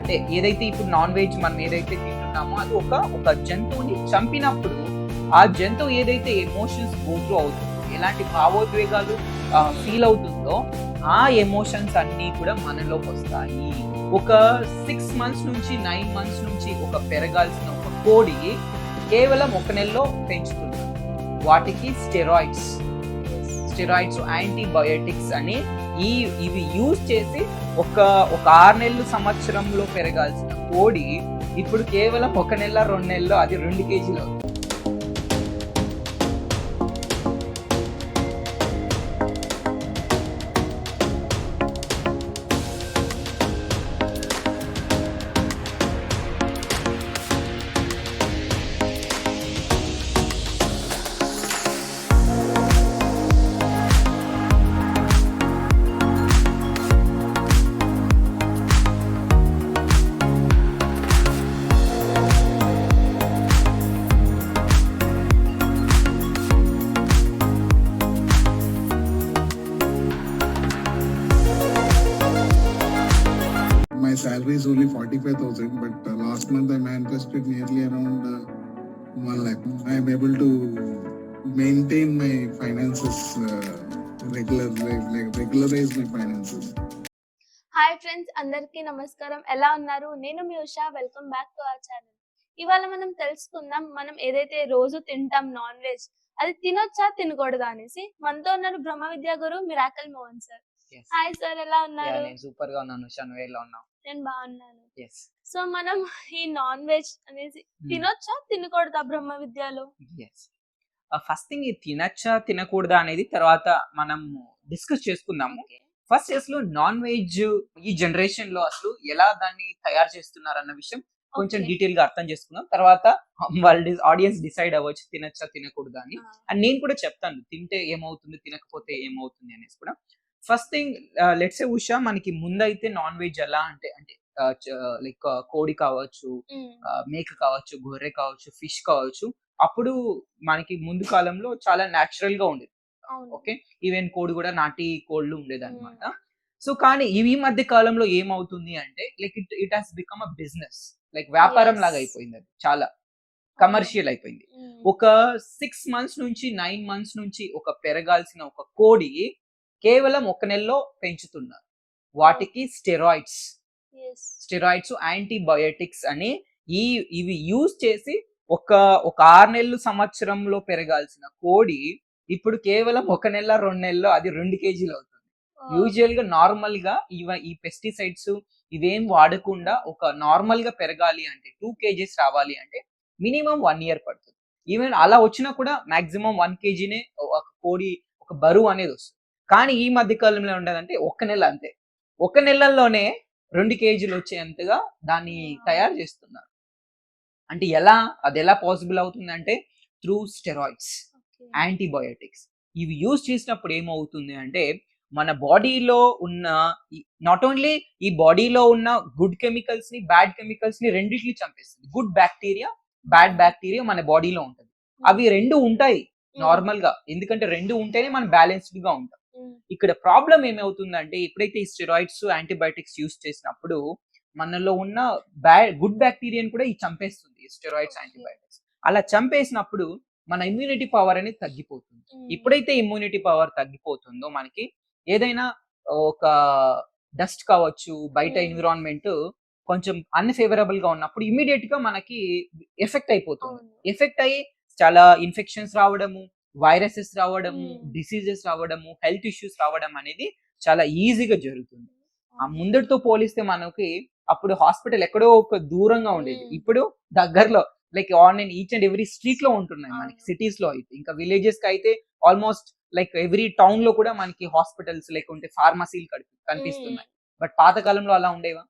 అంటే ఏదైతే ఇప్పుడు నాన్ వెజ్ మనం ఏదైతే తింటున్నామో అది ఒక జంతువుని చంపినప్పుడు ఆ జంతువు ఏదైతే ఎమోషన్స్ గోత్రూ అవుతుందో, ఎలాంటి భావోద్వేగాలు ఫీల్ అవుతుందో ఆ ఎమోషన్స్ అన్నీ కూడా మనలోకి వస్తాయి. ఒక 6 months నుంచి 9 months నుంచి ఒక పెరగాల్సిన ఒక కోడి కేవలం 1 నెలలో పెంచుతున్నారు. వాటికి స్టెరాయిడ్స్ యాంటీబయోటిక్స్ అని ఇవి యూజ్ చేసి ఒక 6 నెలలు సంవత్సరంలో పెరగాల్సిన కోడి ఇప్పుడు కేవలం 1 నెల 2 నెలల్లో అది 2 kgs అవుతుంది. My salary is only 45,000, but last month I manifested nearly around 1 lakh. I am able to maintain my finances, regularize my finances. Hi friends, అందరికీ నమస్కారం. ఎలా ఉన్నారు? నేను మీ Usha. Welcome back to our channel. ఇవాళ మనం తెలుసుకుందాం, మనం ఏదైతే రోజు తింటాం నాన్ వెజ్, అది తినొచ్చా తినకూడదా అనేసి. మనతో ఉన్నారు Brahmavidya Guru miracle Mohan sir. Hi sir, ఎలా ఉన్నారు? నేను సూపర్ గా ఉన్నాను. నువ్వు ఎలా ఉన్నావు? నేను బాగున్నాను. సో మనం ఈ నాన్ వెజ్ అనేది తినొచ్చా తినకూడదా బ్రహ్మ విద్యలో? ఫస్ట్ థింగ్ ఇది తినచ్చా తినకూడదా అనేది తర్వాత మనం డిస్కస్ చేసుకుందాము. ఫస్ట్ అసలు నాన్ వెజ్ ఈ జనరేషన్ లో అసలు ఎలా దాన్ని తయారు చేస్తున్నారు అన్న విషయం కొంచెం డీటెయిల్ గా అర్థం చేసుకుందాం. తర్వాత వాళ్ళ ఆడియన్స్ డిసైడ్ అవ్వచ్చు తినచ్చా తినకూడదా అని. అండ్ నేను కూడా చెప్తాను తింటే ఏమవుతుంది, తినకపోతే ఏమవుతుంది అనేసి కూడా. First thing let's say Usha, మనకి ముందైతే నాన్ వెజ్ ఎలా అంటే లైక్ కోడి కావచ్చు, మేక కావచ్చు, గొర్రె కావచ్చు, ఫిష్ కావచ్చు, అప్పుడు మనకి ముందు కాలంలో చాలా న్యాచురల్ గా ఉండేది. ఓకే, ఈవెన్ కోడి కూడా నాటి కోళ్ళు ఉండేది అనమాట. సో కానీ ఈ మధ్య కాలంలో ఏమవుతుంది అంటే like it has become a business, like వ్యాపారం లాగా అయిపోయింది. అది చాలా కమర్షియల్ అయిపోయింది. ఒక 6 months నుంచి 9 months నుంచి ఒక పెరగాల్సిన ఒక కోడి కేవలం 1 నెలలో పెంచుతున్నారు. వాటికి స్టెరాయిడ్స్ యాంటీబయోటిక్స్ అని ఇవి యూజ్ చేసి ఒక 6 నెలలు సంవత్సరంలో పెరగాల్సిన కోడి ఇప్పుడు కేవలం 1 నెల 2 నెలల్లో అది 2 kgs అవుతుంది. యూజువల్ గా నార్మల్ గా ఈ పెస్టిసైడ్స్ ఇవేం వాడకుండా ఒక నార్మల్ గా పెరగాలి అంటే 2 kgs రావాలి అంటే మినిమం 1 year పడుతుంది. ఈవెన్ అలా వచ్చినా కూడా మాక్సిమం 1 kgనే ఒక కోడి ఒక బరువు అనేది వస్తుంది. కానీ ఈ మధ్య కాలంలో ఉండదంటే 1 నెల, అంతే 1 నెలల్లోనే 2 kgs వచ్చేంతగా దాన్ని తయారు చేస్తున్నారు. అంటే అది ఎలా పాసిబుల్ అవుతుంది అంటే త్రూ స్టెరాయిడ్స్, యాంటీబయోటిక్స్. ఇవి యూజ్ చేసినప్పుడు ఏమవుతుంది అంటే మన బాడీలో ఉన్న నాట్ ఓన్లీ ఈ బాడీలో ఉన్న గుడ్ కెమికల్స్ ని, బ్యాడ్ కెమికల్స్ ని రెండింటిని చంపేస్తుంది. గుడ్ బ్యాక్టీరియా, బ్యాడ్ బ్యాక్టీరియా మన బాడీలో ఉంటుంది. అవి రెండు ఉంటాయి నార్మల్ గా, ఎందుకంటే రెండు ఉంటేనే మనం బ్యాలెన్స్డ్ గా ఉంటాం. ఇక్కడ ప్రాబ్లం ఏమవుతుందంటే ఎప్పుడైతే ఈ స్టెరాయిడ్స్, యాంటీబయాటిక్స్ యూజ్ చేసినప్పుడు మనలో ఉన్న గుడ్ బ్యాక్టీరియాని కూడా చంపేస్తుంది ఈ స్టెరాయిడ్స్, యాంటీబయాటిక్స్. అలా చంపేసినప్పుడు మన ఇమ్యూనిటీ పవర్ అనేది తగ్గిపోతుంది. ఎప్పుడైతే ఇమ్యూనిటీ పవర్ తగ్గిపోతుందో మనకి ఏదైనా ఒక డస్ట్ కావచ్చు, బయట ఎన్విరాన్మెంట్ కొంచెం అన్ఫేవరబుల్ గా ఉన్నప్పుడు ఇమీడియట్ గా మనకి ఎఫెక్ట్ అయిపోతుంది. ఎఫెక్ట్ అయ్యి చాలా ఇన్ఫెక్షన్స్ రావడము, వైరసెస్ రావడము, డిసీజెస్ రావడము, హెల్త్ ఇష్యూస్ రావడం అనేది చాలా ఈజీగా జరుగుతుంది. ఆ ముందటితో పోలిస్తే మనకి అప్పుడు హాస్పిటల్ ఎక్కడో ఒక దూరంగా ఉండేది, ఇప్పుడు దగ్గరలో like online each and every street లో ఉంటున్నాయి మనకి. సిటీస్ లో అయితే, ఇంకా విలేజెస్ కి అయితే ఆల్మోస్ట్ లైక్ ఎవ్రీ టౌన్ లో కూడా మనకి హాస్పిటల్స్ లేకుంటే ఫార్మసీలు కనిపిస్తున్నాయి. బట్ పాతకాలంలో అలా ఉండేవా?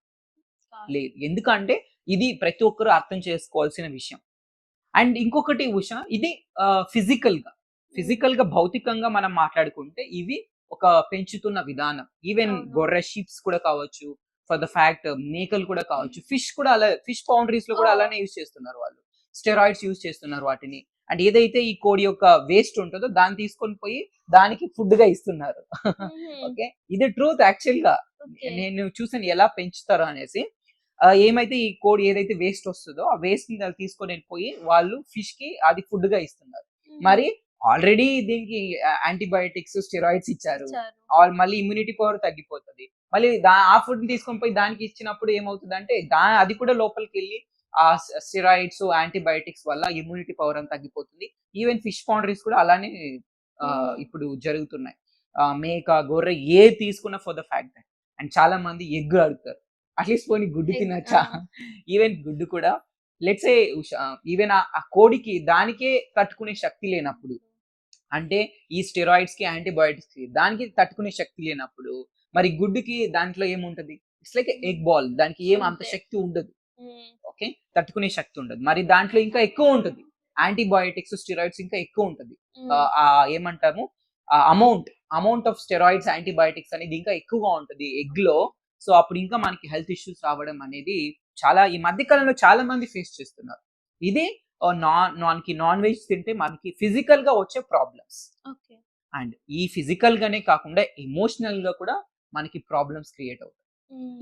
లేదు. ఎందుకంటే ఇది ప్రతి ఒక్కరు అర్థం చేసుకోవాల్సిన విషయం. అండ్ ఇంకొకటి ఉషా, ఇది ఫిజికల్ గా భౌతికంగా మనం మాట్లాడుకుంటే ఇవి ఒక పెంచుతున్న విధానం. ఈవెన్ గొర్రె, షీప్స్ కూడా కావచ్చు, ఫర్ ద ఫ్యాక్ట్ మేకలు కూడా కావచ్చు, ఫిష్ కూడా అలా, ఫిష్ పౌండరీస్ లో కూడా అలానే యూజ్ చేస్తున్నారు వాళ్ళు. స్టెరాయిడ్స్ యూజ్ చేస్తున్నారు వాటిని. అండ్ ఏదైతే ఈ కోడి యొక్క వేస్ట్ ఉంటుందో దాన్ని తీసుకొని పోయి దానికి ఫుడ్ గా ఇస్తున్నారు. ఓకే, ఇది ట్రూత్. యాక్చువల్ గా నేను చూసాను ఎలా పెంచుతారు అనేసి. ఏమైతే ఈ కోడి ఏదైతే వేస్ట్ వస్తుందో ఆ వేస్ట్ ని వాళ్ళు తీసుకొని వెళ్ళిపోయి వాళ్ళు ఫిష్ కి అది ఫుడ్ గా ఇస్తున్నారు. మరి ఆల్రెడీ దీనికి యాంటీబయాటిక్స్ స్టెరాయిడ్స్ ఇచ్చారు, మళ్ళీ ఇమ్యూనిటీ పవర్ తగ్గిపోతుంది. మళ్ళీ ఆ ఫుడ్ తీసుకొని పోయి దానికి ఇచ్చినప్పుడు ఏమవుతుంది అంటే అది కూడా లోపలికి వెళ్ళి ఆ స్టెరాయిడ్స్ యాంటీబయాటిక్స్ వల్ల ఇమ్యూనిటీ పవర్ అని తగ్గిపోతుంది. ఈవెన్ ఫిష్ పౌండరీస్ కూడా అలానే ఇప్పుడు జరుగుతున్నాయి. మేక, గొర్రె ఏ తీసుకున్నా for the fact that. And చాలా మంది ఎగ్ అడుగుతారు, అట్లీస్ట్ పోనీ గుడ్డు తినచ్చా. ఈవెన్ గుడ్డు కూడా లెట్స్ ఏ ఈవెన్ ఆ కోడికి దానికే తట్టుకునే శక్తి లేనప్పుడు, అంటే ఈ స్టెరాయిడ్స్ కి యాంటీబయాటిక్స్ కి దానికి తట్టుకునే శక్తి లేనప్పుడు మరి గుడ్డుకి దాంట్లో ఏముంటది? ఇట్స్ లైక్ ఎగ్ బాల్, దానికి ఏం అంత శక్తి ఉండదు. ఓకే, తట్టుకునే శక్తి ఉండదు. మరి దాంట్లో ఇంకా ఎక్కువ ఉంటుంది యాంటీబయాటిక్స్, స్టెరాయిడ్స్ ఇంకా ఎక్కువ ఉంటుంది. ఏమంటాము అమౌంట్ ఆఫ్ స్టెరాయిడ్స్, యాంటీబయాటిక్స్ అనేది ఇంకా ఎక్కువగా ఉంటుంది ఎగ్ లో. సో అప్పుడు ఇంకా మనకి హెల్త్ ఇష్యూస్ రావడం అనేది చాలా ఈ మధ్య కాలంలో చాలా మంది ఫేస్ చేస్తున్నారు. ఇది నాన్ వెజ్ తింటే మనకి ఫిజికల్ గా వచ్చే ప్రాబ్లమ్స్. అండ్ ఈ ఫిజికల్ గానే కాకుండా ఎమోషనల్ గా కూడా మనకి ప్రాబ్లమ్స్ క్రియేట్ అవుతాయి.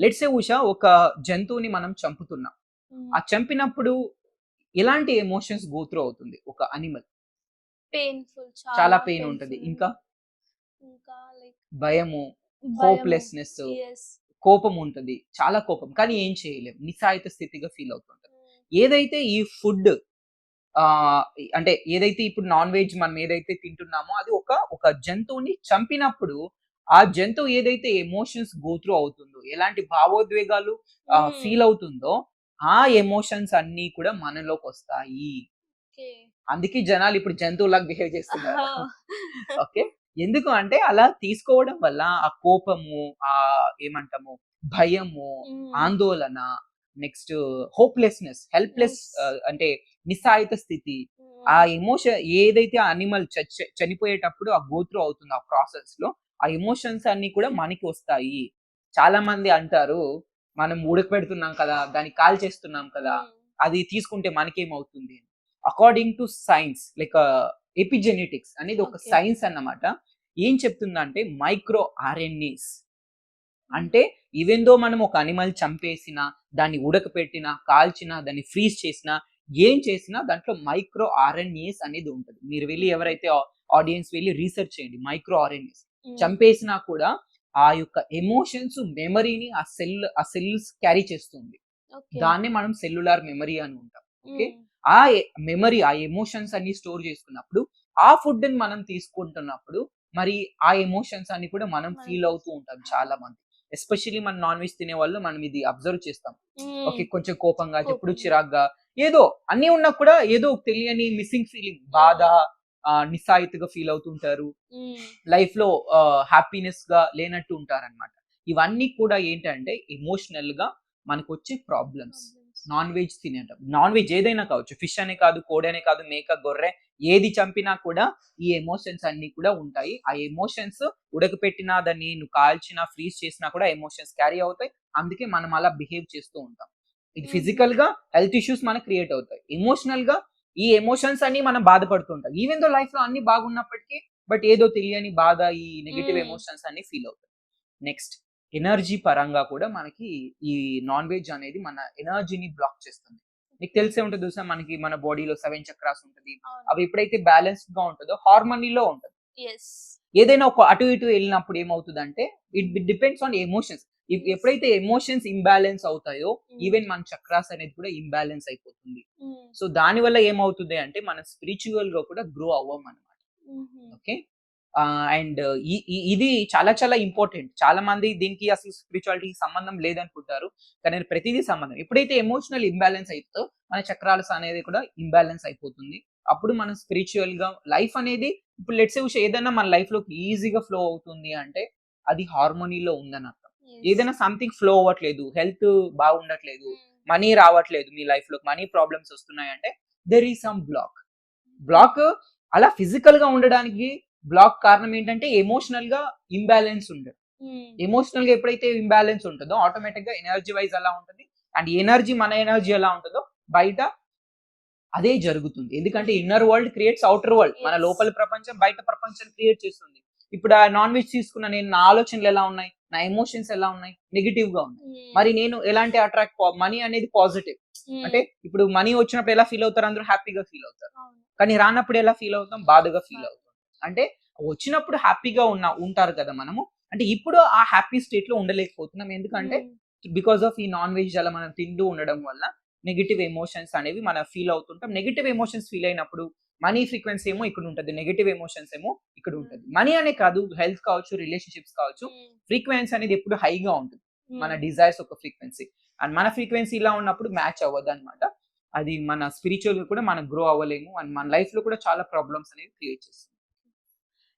లెట్స్ సే ఉషా, ఒక జంతువుని మనం చంపుతున్నాం. ఆ చంపినప్పుడు ఎలాంటి ఎమోషన్స్ గో త్రూ అవుతుంది ఒక అనిమల్? పెయిన్ఫుల్, చాలా పెయిన్ ఉంటుంది. ఇంకా భయము, హోప్లెస్నెస్, కోపం ఉంటుంది, చాలా కోపం, కానీ ఏం చేయలేం, నిస్సహాయత స్థితిగా ఫీల్ అవుతుంటది. ఏదైతే ఈ ఫుడ్ అంటే ఏదైతే ఇప్పుడు నాన్ వెజ్ మనం ఏదైతే తింటున్నామో అది ఒక జంతువుని చంపినప్పుడు ఆ జంతువు ఏదైతే ఎమోషన్స్ గో త్రూ అవుతుందో, ఎలాంటి భావోద్వేగాలు ఫీల్ అవుతుందో, ఆ ఎమోషన్స్ అన్ని కూడా మనలోకి వస్తాయి. అందుకే జనాలు ఇప్పుడు జంతువులాగా బిహేవ్ చేస్తున్నారు. ఓకే, ఎందుకు అంటే అలా తీసుకోవడం వల్ల ఆ కోపము, ఆ ఏమంటాము, భయము, ఆందోళన, నెక్స్ట్ హోప్లెస్నెస్, హెల్ప్లెస్, అంటే నిస్సహాయత స్థితి, ఆ ఎమోషన్ ఏదైతే ఆ అనిమల్ చనిపోయేటప్పుడు ఆ గోత్రు అవుతుంది ఆ ప్రాసెస్ లో, ఆ ఎమోషన్స్ అన్ని కూడా మనకి వస్తాయి. చాలా మంది అంటారు, మనం ఉడకపెడుతున్నాం కదా, దాన్ని కాల్ చేస్తున్నాం కదా, అది తీసుకుంటే మనకేమవుతుంది? According to science, like epigenetics అనేది ఒక సైన్స్ అన్నమాట. ఏం చెప్తుందంటే మైక్రో ఆర్ఎన్ఏస్ అంటే ఈవెన్ దో మనం ఒక అనిమల్ చంపేసినా, దాన్ని ఉడకపెట్టినా, కాల్చినా, దాన్ని ఫ్రీజ్ చేసినా, ఏం చేసినా దాంట్లో మైక్రో ఆర్ఎన్ఏస్ అనేది ఉంటుంది. మీరు వెళ్ళి ఎవరైతే ఆడియన్స్ వెళ్ళి రీసెర్చ్ చేయండి, మైక్రో ఆర్ఎన్ఏస్ చంపేసినా కూడా ఆ యొక్క ఎమోషన్స్, మెమరీని ఆ సెల్స్ క్యారీ చేస్తుంది. దాన్ని మనం సెల్యులార్ మెమరీ అని ఉంటాం. ఓకే, ఆ మెమరీ, ఆ ఎమోషన్స్ అన్ని స్టోర్ చేసుకున్నప్పుడు ఆ ఫుడ్ ని మనం తీసుకుంటున్నప్పుడు మరి ఆ ఎమోషన్స్ అన్ని కూడా మనం ఫీల్ అవుతూ ఉంటాం. చాలా మంది ఎస్పెషల్లీ మన నాన్ వెజ్ తినే వాళ్ళు మనం ఇది అబ్జర్వ్ చేస్తాం. ఓకే, కొంచెం కోపంగా, ఎప్పుడు చిరాగ్గా, ఏదో అన్ని ఉన్నా కూడా ఏదో తెలియని మిస్సింగ్ ఫీలింగ్, బాధ, నిస్సాయితీగా ఫీల్ అవుతుంటారు, లైఫ్ లో హ్యాపీనెస్ గా లేనట్టు ఉంటారన్నమాట. ఇవన్నీ కూడా ఏంటంటే ఎమోషనల్ గా మనకు వచ్చే ప్రాబ్లమ్స్. నాన్ వెజ్ తినేటం, నాన్ వెజ్ ఏదైనా కావచ్చు, ఫిష్ అనే కాదు, కోడి అనే కాదు, మేక, గొర్రె ఏది చంపినా కూడా ఈ ఎమోషన్స్ అన్ని కూడా ఉంటాయి. ఆ ఎమోషన్స్ ఉడకపెట్టినా, దాన్ని నువ్వు కాల్చినా, ఫ్రీజ్ చేసినా కూడా ఎమోషన్స్ క్యారీ అవుతాయి. అందుకే మనం అలా బిహేవ్ చేస్తూ ఉంటాం. ఇది ఫిజికల్ గా హెల్త్ ఇష్యూస్ మనకు క్రియేట్ అవుతాయి. ఎమోషనల్ గా ఈ ఎమోషన్స్ అన్ని మనం బాధపడుతుంటాం. ఈవెన్ దో లైఫ్ లో అన్ని బాగున్నప్పటికీ బట్ ఏదో తెలియని బాధ, ఈ నెగటివ్ ఎమోషన్స్ అన్ని ఫీల్ అవుతాయి. నెక్స్ట్, ఎనర్జీ పరంగా కూడా మనకి ఈ నాన్ వెజ్ అనేది మన ఎనర్జీని బ్లాక్ చేస్తుంది. నీకు తెలిసే ఉంటుంది చూసా, మనకి మన బాడీలో 7 చక్రాస్ ఉంటుంది. అవి ఎప్పుడైతే బ్యాలెన్స్డ్ గా ఉంటుందో హార్మోనీలో ఉంటుంది. ఏదైనా ఒక అటు ఇటు వెళ్ళినప్పుడు ఏమవుతుంది అంటే ఇట్ డిపెండ్స్ ఆన్ ఎమోషన్స్. ఎప్పుడైతే ఎమోషన్స్ ఇంబ్యాలెన్స్ అవుతాయో ఈవెన్ మన చక్రాస్ అనేది కూడా ఇంబ్యాలెన్స్ అయిపోతుంది. సో దాని వల్ల ఏమవుతుంది అంటే మనం స్పిరిచువల్ గా కూడా గ్రో అవ్వం అనమాట. ఓకే, అండ్ ఇది చాలా చాలా ఇంపార్టెంట్. చాలా మంది దీనికి అసలు స్పిరిచువాలిటీకి సంబంధం లేదనుకుంటారు, కానీ ప్రతిదీ సంబంధం. ఎప్పుడైతే ఎమోషనల్ ఇంబ్యాలెన్స్ అవుతుందో మన చక్రాలస్ అనేది కూడా ఇంబ్యాలెన్స్ అయిపోతుంది. అప్పుడు మనం స్పిరిచువల్ గా లైఫ్ అనేది, ఇప్పుడు లెట్స్ సే ఏదైనా మన లైఫ్ లోకి ఈజీగా ఫ్లో అవుతుంది అంటే అది హార్మోనీలో ఉందని అర్థం. ఏదైనా సంథింగ్ ఫ్లో అవ్వట్లేదు, హెల్త్ బాగుండట్లేదు, మనీ రావట్లేదు, మీ లైఫ్ లో మనీ ప్రాబ్లమ్స్ వస్తున్నాయి అంటే దెర్ ఈస్ సమ్ బ్లాక్. అలా ఫిజికల్ గా ఉండడానికి బ్లాక్ కారణం ఏంటంటే ఎమోషనల్ గా ఇంబ్యాలెన్స్ ఉండదు. ఎమోషనల్ గా ఎప్పుడైతే ఇంబ్యాలెన్స్ ఉంటుందో ఆటోమేటిక్ గా ఎనర్జీ వైజ్ అలా ఉంటుంది. అండ్ ఎనర్జీ, మన ఎనర్జీ ఎలా ఉంటుందో బయట అదే జరుగుతుంది. ఎందుకంటే inner world creates outer world. మన లోపల ప్రపంచం బయట ప్రపంచం క్రియేట్ చేస్తుంది. ఇప్పుడు ఆ నాన్ వెజ్ తీసుకున్న నేను, నా ఆలోచనలు ఎలా ఉన్నాయి, నా ఎమోషన్స్ ఎలా ఉన్నాయి, నెగిటివ్ గా ఉన్నాయి. మరి నేను ఎలాంటి అట్రాక్ట్, మనీ అనేది పాజిటివ్. అంటే ఇప్పుడు మనీ వచ్చినప్పుడు ఎలా ఫీల్ అవుతారు, అందరూ హ్యాపీగా ఫీల్ అవుతారు. కానీ రానప్పుడు ఎలా ఫీల్ అవుతాం, బాధగా ఫీల్ అవుతాం. అంటే వచ్చినప్పుడు హ్యాపీగా ఉంటారు కదా మనము, అంటే ఇప్పుడు ఆ హ్యాపీ స్టేట్ లో ఉండలేకపోతున్నాం. ఎందుకంటే బికాస్ ఆఫ్ ఈ నాన్ వెజ్ అలా మనం తింటూ ఉండడం వల్ల నెగిటివ్ ఎమోషన్స్ అనేవి మనం ఫీల్ అవుతుంటాం. నెగిటివ్ ఎమోషన్స్ ఫీల్ అయినప్పుడు మనీ ఫ్రీక్వెన్సీ ఏమో ఇక్కడ ఉంటుంది, నెగిటివ్ ఎమోషన్స్ ఏమో ఇక్కడ ఉంటుంది. మనీ అనే కాదు, హెల్త్ కావచ్చు, రిలేషన్షిప్స్ కావచ్చు, ఫ్రీక్వెన్సీ అనేది ఎప్పుడు హైగా ఉంటుంది. మన డిజైర్స్ ఒక ఫ్రీక్వెన్సీ, అండ్ మన ఫ్రీక్వెన్సీ ఇలా ఉన్నప్పుడు మ్యాచ్ అవ్వదు అనమాట. అది మన స్పిరిచువల్ గా కూడా మనం గ్రో అవ్వలేము, అండ్ మన లైఫ్ లో కూడా చాలా ప్రాబ్లమ్స్ అనేవి క్రియేట్ చేస్తుంది.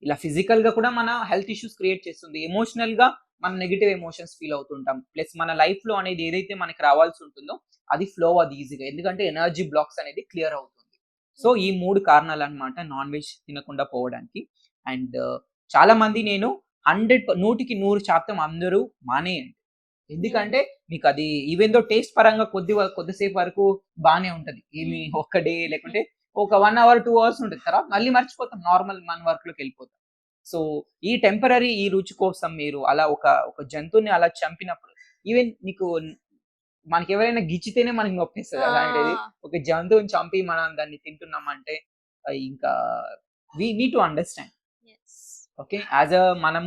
ఇలా ఫిజికల్ గా కూడా మన హెల్త్ ఇష్యూస్ క్రియేట్ చేస్తుంది. ఎమోషనల్ గా మనం నెగిటివ్ ఎమోషన్స్ ఫీల్ అవుతుంటాం. ప్లస్ మన లైఫ్ లో అనేది ఏదైతే మనకి రావాల్సి ఉంటుందో అది ఫ్లో అది ఈజీగా, ఎందుకంటే ఎనర్జీ బ్లాక్స్ అనేది క్లియర్ అవుతుంది. సో ఈ 3 కారణాలు అనమాట నాన్ వెజ్ తినకుండా పోవడానికి. అండ్ చాలా మంది నేను 100% అందరూ మానేయండి. ఎందుకంటే మీకు అది ఈవెన్ దో టేస్ట్ పరంగా కొద్దిసేపు వరకు బానే ఉంటది, ఏమి ఒక్క డే లేకుంటే ఒక 1 అవర్ 2 అవర్స్ ఉంటుంది, తర్వాత మళ్ళీ మర్చిపోతాం, నార్మల్ మన వర్క్ లోకి వెళ్ళిపోతాం. సో ఈ టెంపరరీ ఈ రుచి కోసం మీరు అలా ఒక జంతువుని అలా చంపినప్పుడు, ఈవెన్ మనకి ఎవరైనా గిచ్చితేనే మనకి నొప్పిస్తుంది. అలాంటిది ఒక జంతువుని చంపి మనం దాన్ని తింటున్నామంటే ఇంకా we need to understand. Okay, as a మనం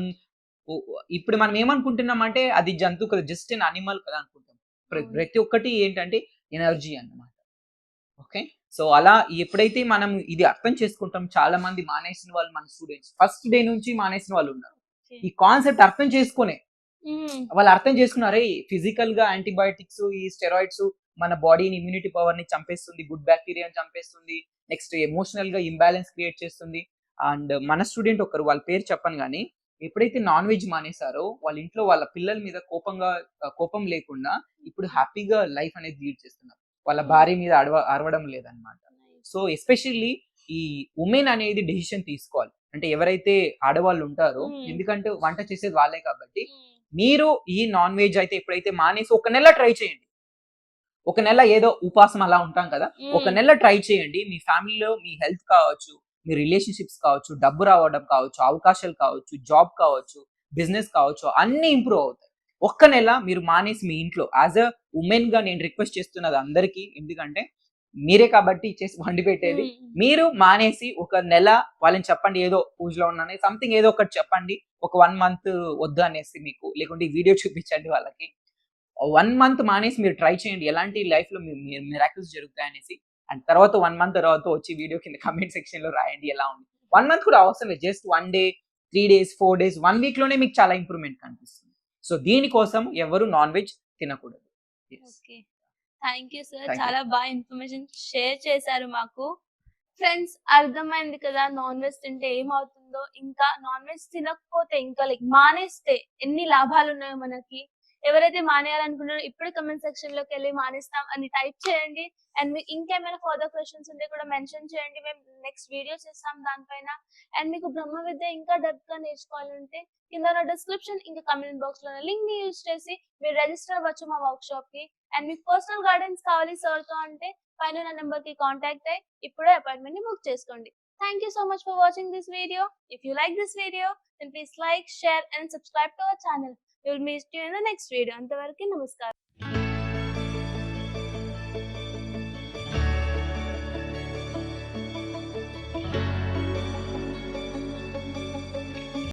ఇప్పుడు మనం ఏమనుకుంటున్నాం అంటే అది జంతువు కదా, జస్ట్ అన్ అనిమల్ కదా అనుకుంటాం. ప్రతి ఒక్కటి ఏంటంటే ఎనర్జీ అన్నమాట. ఓకే, సో అలా ఎప్పుడైతే మనం ఇది అర్థం చేసుకుంటాం, చాలా మంది మానేసిన వాళ్ళు మన స్టూడెంట్స్ ఫస్ట్ డే నుంచి మానేసిన వాళ్ళు ఉన్నారు. ఈ కాన్సెప్ట్ అర్థం చేసుకునే వాళ్ళు అర్థం చేసుకున్నారే, ఫిజికల్ గా యాంటీబయాటిక్స్, ఈ స్టెరాయిడ్స్ మన బాడీని, ఇమ్యూనిటీ పవర్ ని చంపేస్తుంది, గుడ్ బ్యాక్టీరియాని చంపేస్తుంది, నెక్స్ట్ ఎమోషనల్ గా ఇంబ్యాలెన్స్ క్రియేట్ చేస్తుంది. అండ్ మన స్టూడెంట్ ఒకరు, వాళ్ళ పేరు చెప్పను కానీ, ఎప్పుడైతే నాన్ వెజ్ మానేశారో వాళ్ళ ఇంట్లో వాళ్ళ పిల్లల మీద కోపం లేకుండా ఇప్పుడు హ్యాపీగా లైఫ్ అనేది లీడ్ చేస్తున్నారు. వాళ్ళ భార్య మీద అరవడం లేదనమాట. సో ఎస్పెషల్లీ ఈ ఉమెన్ అనేది డెసిషన్ తీసుకోవాలి, అంటే ఎవరైతే ఆడవాళ్ళు ఉంటారో, ఎందుకంటే వంట చేసేది వాళ్ళే కాబట్టి. మీరు ఈ నాన్ వెజ్ అయితే ఎప్పుడైతే మానేసి 1 నెల ట్రై చేయండి. 1 నెల ఏదో ఉపాసం అలా ఉంటాం కదా, 1 నెల ట్రై చేయండి. మీ ఫ్యామిలీలో మీ హెల్త్ కావచ్చు, మీ రిలేషన్షిప్స్ కావచ్చు, డబ్బు రావడం కావచ్చు, అవకాశాలు కావచ్చు, జాబ్ కావచ్చు, బిజినెస్ కావచ్చు, అన్ని ఇంప్రూవ్ అవుతాయి. 1 నెల మీరు మానేసి మీ ఇంట్లో యాజ్ అ ఉమెన్ గా నేను రిక్వెస్ట్ చేస్తున్నది అందరికీ, ఎందుకంటే మీరే కాబట్టి చేసి వండి పెట్టేది. మీరు మానేసి 1 నెల వాళ్ళని చెప్పండి, ఏదో పూజలో ఉన్నాను సంథింగ్ ఏదో ఒకటి చెప్పండి. ఒక 1 మంత్ వద్దు అనేసి మీకు, లేకుంటే ఈ వీడియో చూపించండి వాళ్ళకి. 1 మంత్ మానేసి మీరు ట్రై చేయండి, ఎలాంటి లైఫ్ లో మిరాకిల్స్ జరుగుతాయి అనేసి. అండ్ తర్వాత 1 మంత్ తర్వాత వచ్చి వీడియో కింద కమెంట్ సెక్షన్ లో రాయండి ఎలా ఉంది. 1 మంత్ కూడా అవసరం లేదు, just 1 day, 3 days, 4 days, 1 week లోనే మీకు చాలా ఇంప్రూవ్మెంట్ కనిపిస్తుంది. సో దీనికోసం ఎవరు నాన్ వెజ్ తినకూడదు. థ్యాంక్ యూ సార్, చాలా బాగా ఇన్ఫర్మేషన్ షేర్ చేశారు మాకు. ఫ్రెండ్స్, అర్థమైంది కదా నాన్ వెజ్ తింటే ఏమవుతుందో, ఇంకా నాన్ వెజ్ తినకపోతే, ఇంకా లైక్ మానేస్తే ఎన్ని లాభాలు ఉన్నాయో మనకి. ఎవరైతే మానేయాలనుకుంటున్నారో ఇప్పుడు కమెంట్ సెక్షన్ లోకి వెళ్ళి మానేస్తాం అని టైప్ చేయండి. అండ్ మీకు ఇంకేమైనా ఫర్దర్ క్వశ్చన్స్ ఉంటే కూడా మెన్షన్ చేయండి, మేము నెక్స్ట్ వీడియో చేస్తాం దానిపైన. అండ్ మీకు బ్రహ్మ విద్య ఇంకా డెప్త్ గా నేర్చుకోవాలంటే కింద డిస్క్రిప్షన్ ఇంకా కమెంట్ బాక్స్ లో లింక్ ని యూజ్ చేసి మీరు రిజిస్టర్ అవ్వచ్చు మా వర్క్ షాప్ కి. అండ్ మీకు పర్సనల్ గైడెన్స్ కావాలి సార్ తో అంటే పైన నా నెంబర్ కి కాంటాక్ట్ అయ్యి ఇప్పుడే అపాయింట్మెంట్ ని బుక్ చేసుకోండి. Thank you so much for watching this video. If you like this video, then please like, share and subscribe to our channel. We will meet you in the next video. Antavariki namaskar.